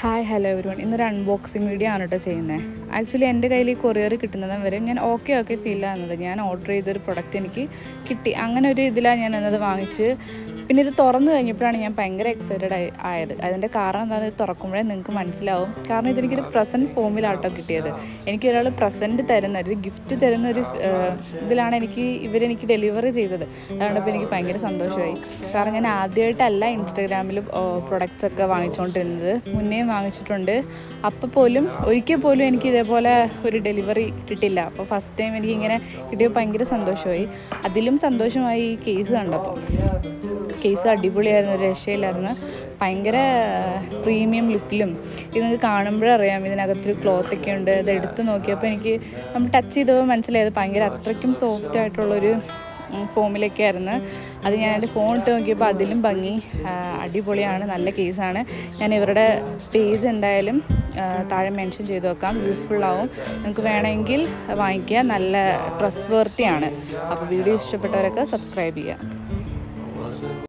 Hi hello everyone. ഇന്നൊരു unboxing video ആണ് കേട്ടോ ചെയ്യുന്നത്. ആക്ച്വലി എൻ്റെ കയ്യിൽ ഈ കൊറിയർ കിട്ടുന്നതും വരെ ഞാൻ ഓക്കെ ഫീൽ ആകുന്നത്. ഞാൻ ഓർഡർ ചെയ്തൊരു പ്രൊഡക്റ്റ് എനിക്ക് കിട്ടി, അങ്ങനെ ഒരു ഇതിലാണ് ഞാൻ എന്നത് വാങ്ങിച്ച്. പിന്നെ ഇത് തുറന്നു കഴിഞ്ഞപ്പോഴാണ് ഞാൻ ഭയങ്കര എക്സൈറ്റഡ് ആയത്. അതിൻ്റെ കാരണം എന്താണെന്ന് ഇത് തുറക്കുമ്പോഴേ നിങ്ങൾക്ക് മനസ്സിലാവും. കാരണം ഇതെനിക്കൊരു പ്രസൻറ്റ് ഫോമിലാട്ടോ കിട്ടിയത്. എനിക്കൊരാൾ പ്രസൻറ്റ് തരുന്ന ഒരു ഗിഫ്റ്റ് തരുന്നൊരു ഇതിലാണ് ഇവരെനിക്ക് ഡെലിവറി ചെയ്തത്. അതുകൊണ്ടിപ്പോൾ എനിക്ക് ഭയങ്കര സന്തോഷമായി. കാരണം ഞാൻ ആദ്യമായിട്ടല്ല ഇൻസ്റ്റാഗ്രാമിൽ പ്രൊഡക്റ്റ്സ് ഒക്കെ വാങ്ങിച്ചുകൊണ്ടിരുന്നത്, മുന്നേ വാങ്ങിച്ചിട്ടുണ്ട്. ഒരിക്കൽ പോലും എനിക്ക് ഇതേപോലെ ഒരു ഡെലിവറി കിട്ടില്ല. അപ്പോൾ ഫസ്റ്റ് ടൈം എനിക്കിങ്ങനെ കിട്ടിയപ്പോൾ ഭയങ്കര സന്തോഷമായി. അതിലും സന്തോഷമായി ഈ കേസ് കണ്ടപ്പോൾ. കേസ് അടിപൊളിയായിരുന്നു, ഒരു രക്ഷയില്ലായിരുന്നു. ഭയങ്കര പ്രീമിയം ലുക്കിലും ഇത് നിങ്ങൾക്ക് കാണുമ്പോഴറിയാം. ഇതിനകത്തൊരു ക്ലോത്തൊക്കെ ഉണ്ട്. ഇത് എടുത്ത് നോക്കിയപ്പോൾ നമ്മൾ ടച്ച് ചെയ്തപ്പോൾ മനസ്സിലായത് ഭയങ്കര അത്രയ്ക്കും സോഫ്റ്റ് ആയിട്ടുള്ളൊരു ഫോമിലൊക്കെ ആയിരുന്നു. അത് ഞാൻ എൻ്റെ ഫോൺ ഇട്ട് നോക്കിയപ്പോൾ അതിലും ഭംഗി. അടിപൊളിയാണ്, നല്ല കേസാണ്. ഞാൻ ഇവരുടെ പേജ് എന്തായാലും താഴെ മെൻഷൻ ചെയ്ത് വെക്കാം, യൂസ്ഫുൾ ആവും. നിങ്ങൾക്ക് വേണമെങ്കിൽ വാങ്ങിക്കുക, നല്ല ട്രസ്റ്റ് വർത്തിയാണ്. അപ്പോൾ വീഡിയോ ഇഷ്ടപ്പെട്ടവരൊക്കെ സബ്സ്ക്രൈബ് ചെയ്യുക.